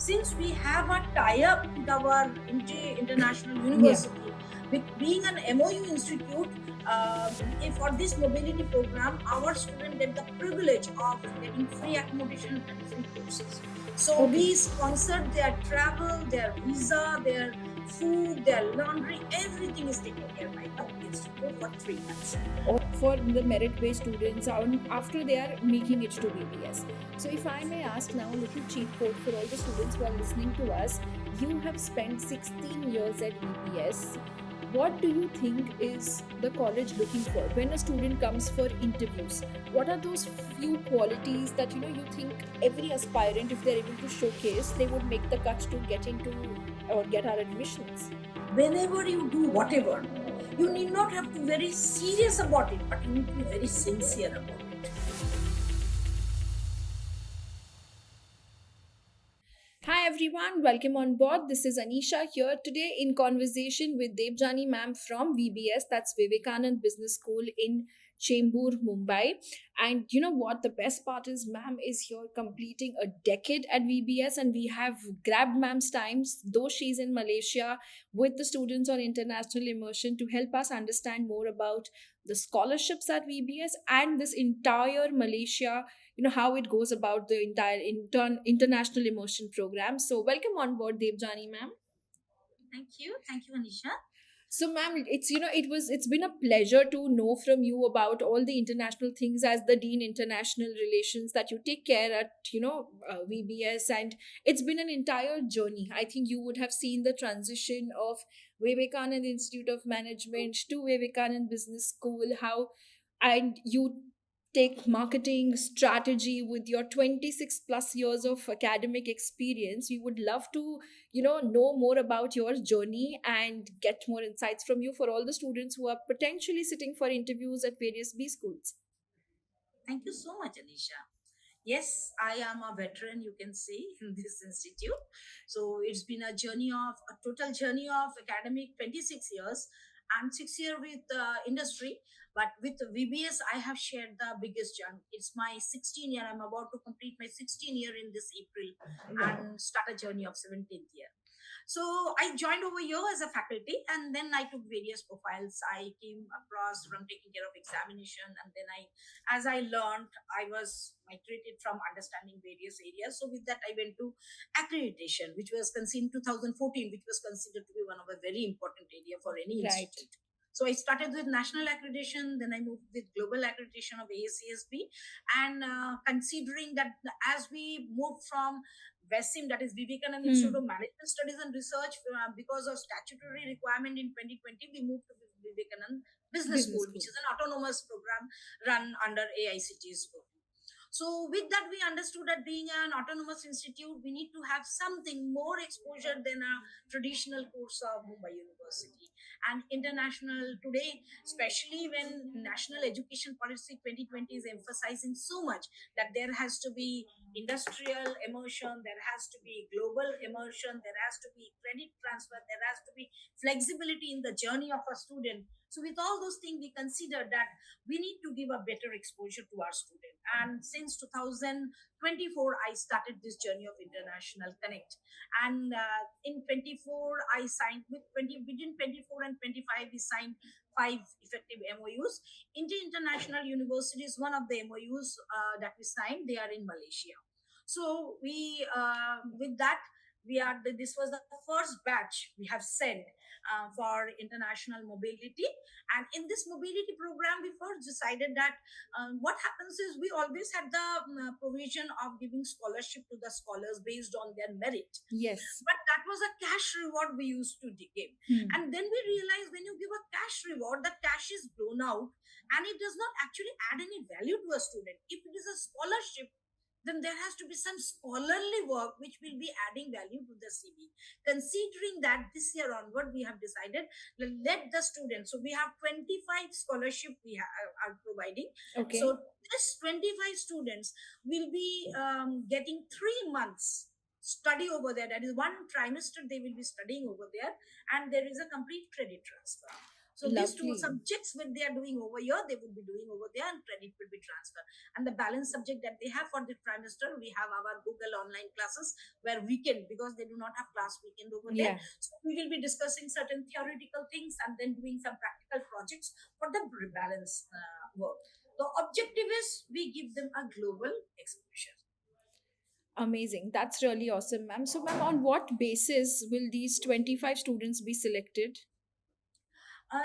since we have a tie-up with our international Yeah. university, with being an MOU institute, for this mobility program, our students get the privilege of getting free accommodation and free courses. So Okay. we sponsored their travel, their visa, their food, their laundry, everything is taken care by the institute for 3 months. Or for the merit-based students after they are making it to VBS. So if I may ask now a little cheat code for all the students who are listening to us, you have spent 16 years at VBS. What do you think is the college looking for when a student comes for interviews? What are those few qualities that you think every aspirant, if they're able to showcase, they would make the cut to get into or get our admissions? Whenever you do whatever, you need not have to be very serious about it, but you need to be very sincere about it. Hi everyone, welcome on board. This is Anisha here today in conversation with Devjani ma'am from VBS, that's Vivekanand Business School in Chembur, Mumbai. And you know what? The best part is, ma'am is here completing a decade at VBS, and we have grabbed ma'am's times, though she's in Malaysia, with the students on international immersion to help us understand more about the scholarships at VBS and this entire Malaysia, how it goes about the entire international immersion program. So welcome on board, Devjani ma'am. Thank you, Anisha. So ma'am, it's been a pleasure to know from you about all the international things as the dean international relations that you take care at VBS. And it's been an entire journey. I think you would have seen the transition of Vivekanand Institute of Management to Vivekanand Business School, how and you take marketing strategy with your 26 plus years of academic experience. We would love to know more about your journey and get more insights from you for all the students who are potentially sitting for interviews at various B schools. Thank you so much, Anisha. Yes, I am a veteran, you can say, in this institute. So it's been a total journey of academic 26 years and 6 year with industry. But with VBS, I have shared the biggest jump. It's my 16 year. I'm about to complete my 16 year in this April and start a journey of 17th year. So I joined over here as a faculty, and then I took various profiles. I came across from taking care of examination, and then as I learned, I was migrated from understanding various areas. So with that, I went to accreditation, which was considered in 2014, which was considered to be one of a very important area for any Right. institute. So I started with national accreditation, then I moved with global accreditation of AACSB, and considering that as we moved from VESIM, that is Vivekananda Institute Hmm. of Management Studies and Research, because of statutory requirement in 2020, we moved to Vivekananda Business Business School, school. which is an autonomous program run under AICTE's role. So with that, we understood that being an autonomous institute, we need to have something more exposure than a traditional course of Mumbai University. And international today, especially when National Education Policy 2020 is emphasizing so much that there has to be industrial immersion, there has to be global immersion, there has to be credit transfer, there has to be flexibility in the journey of a student. So with all those things, we consider that we need to give a better exposure to our student. And since 2024, I started this journey of international connect. And in 24, I signed with 20 between 24 and 25, we signed 5 effective MOUs. India International University is one of the MOUs that we signed. They are in Malaysia. So we, with that, this was the first batch we have sent for international mobility. And in this mobility program, we first decided that what happens is we always had the provision of giving scholarship to the scholars based on their merit. Yes. But that was a cash reward we used to give. Hmm. And then we realized when you give a cash reward, the cash is blown out and it does not actually add any value to a student. If it is a scholarship, then there has to be some scholarly work which will be adding value to the CV. Considering that this year onward, we have decided, let the students, so we have 25 scholarship are providing. Okay. So this 25 students will be getting 3 months study over there. That is one trimester they will be studying over there, and there is a complete credit transfer. So these two Lovely. subjects, when they are doing over here, they would be doing over there, and credit will be transferred. And the balance subject that they have for the trimester, we have our Google online classes where weekend, because they do not have class weekend over there. Yeah. So we will be discussing certain theoretical things and then doing some practical projects for the balance work. The objective is we give them a global exposure. Amazing. That's really awesome, ma'am. So, ma'am, on what basis will these 25 students be selected?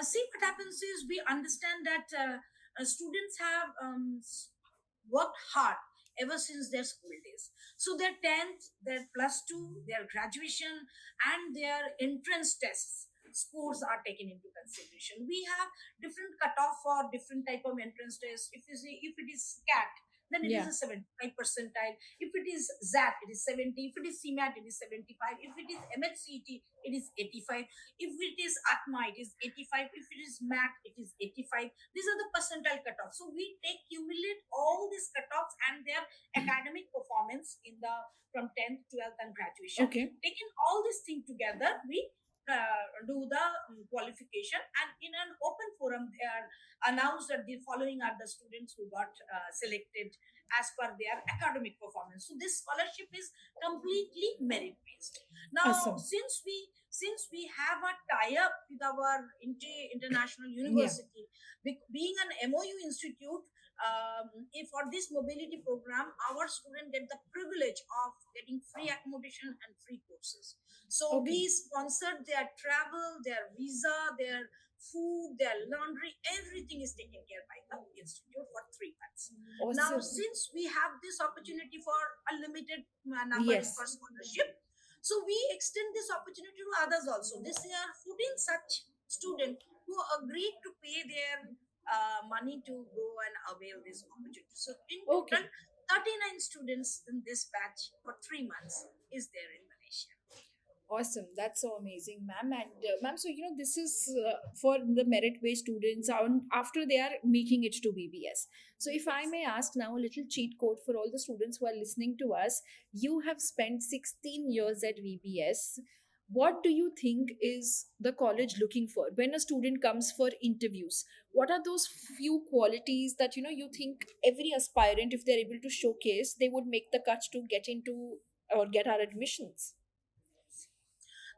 See, what happens is we understand that students have worked hard ever since their school days. So their 10th, their plus 2, their graduation, and their entrance tests scores are taken into consideration. We have different cutoff for different type of entrance tests. If you see, if it is CAT, then it is Yeah. a 75 percentile. If it is ZAT, it is 70. If it is CMAT, it is 75. If it is MHCT, it is 85. If it is ATMA, it is 85. If it is MAT, it is 85. These are the percentile cutoffs. So we take cumulate all these cutoffs and their academic performance in the from 10th, 12th, and graduation. Okay. Taking all these things together, we do the qualification, and in an open forum they are announced that the following are the students who got selected as per their academic performance. So this scholarship is completely merit based. Now, Awesome. since we have a tie up with our international Yeah. university, being an MOU institute, if for this mobility program, our student get the privilege of getting free accommodation and free courses. So Okay. we sponsored their travel, their visa, their food, their laundry, everything is taken care by the institute for 3 months. Now, Awesome. since we have this opportunity for a limited number is for Yes. scholarship, so we extend this opportunity to others also. This year, 14 such students who agreed to pay their money to go and avail this opportunity. So in total, Okay. 39 students in this batch for 3 months is there in Malaysia. Awesome. That's so amazing, ma'am. And ma'am, so this is for the merit-based students on after they are making it to BBS. So, if I Yes. may ask now a little cheat code for all the students who are listening to us, you have spent 16 years at VBS. What do you think is the college looking for when a student comes for interviews? What are those few qualities that you think every aspirant, if they're able to showcase, they would make the cut to get into or get our admissions?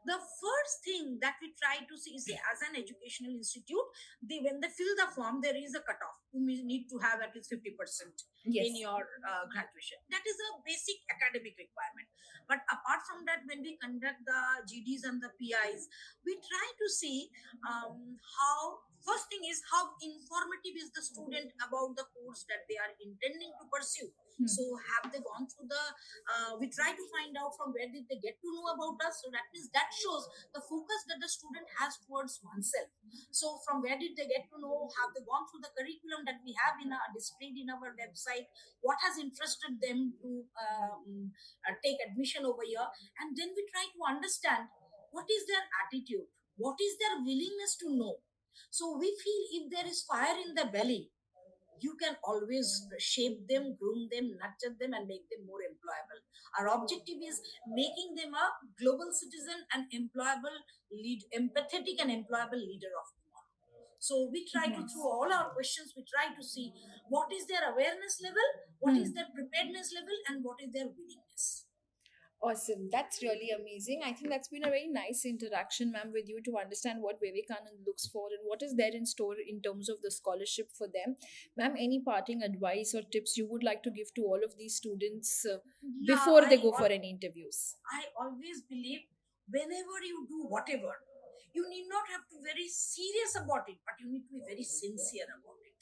The first thing that we try to see as an educational institute, when they fill the form, there is a cutoff. You need to have at least 50% in Yes. your graduation. That is a basic academic requirement. But apart from that, when we conduct the GDs and the PIs, we try to see how, first thing is how informative is the student about the course that they are intending to pursue. Hmm. So have they gone through the we try to find out from where did they get to know about us. So that means that shows the focus that the student has towards oneself. So from where did they get to know, have they gone through the curriculum that we have in our displayed in our website, what has interested them to take admission over here. And then we try to understand what is their attitude, what is their willingness to know. So we feel if there is fire in the belly, you can always shape them, groom them, nurture them, and make them more employable. Our objective is making them a global citizen and employable lead, empathetic and employable leader of tomorrow. So we try to, Nice. through all our questions, we try to see what is their awareness level, what is Hmm. their preparedness level, and what is their willingness. Awesome. That's really amazing. I think that's been a very nice interaction, ma'am, with you to understand what Vivekanand looks for and what is there in store in terms of the scholarship for them. Ma'am, any parting advice or tips you would like to give to all of these students Yeah, before they go for any interviews? I always believe whenever you do whatever, you need not have to very serious about it, but you need to be very sincere about it,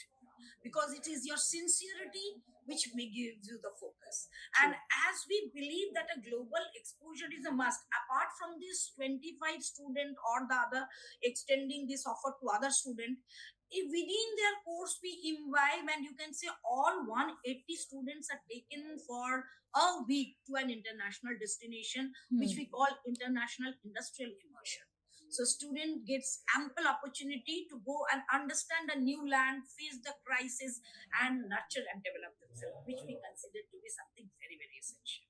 because it is your sincerity which may give you the focus. And True. as we believe that a global exposure is a must, apart from this 25 student or the other extending this offer to other student, if within their course we imbibe, and you can say all 180 students are taken for a week to an international destination, which Hmm. we call international industrial immersion. So student gets ample opportunity to go and understand a new land, face the crisis, and nurture and develop themselves, which we consider to be something very, very essential.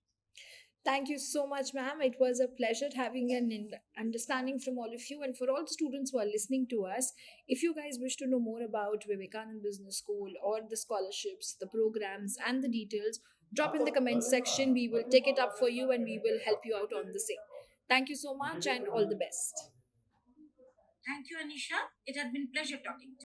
Thank you so much, ma'am. It was a pleasure having an understanding from all of you. And for all the students who are listening to us, if you guys wish to know more about Vivekanand Business School or the scholarships, the programs, and the details, drop in the comment section. We will take it up for you and we will help you out on the same. Thank you so much and all the best. Thank you, Anisha. It had been pleasure talking to you.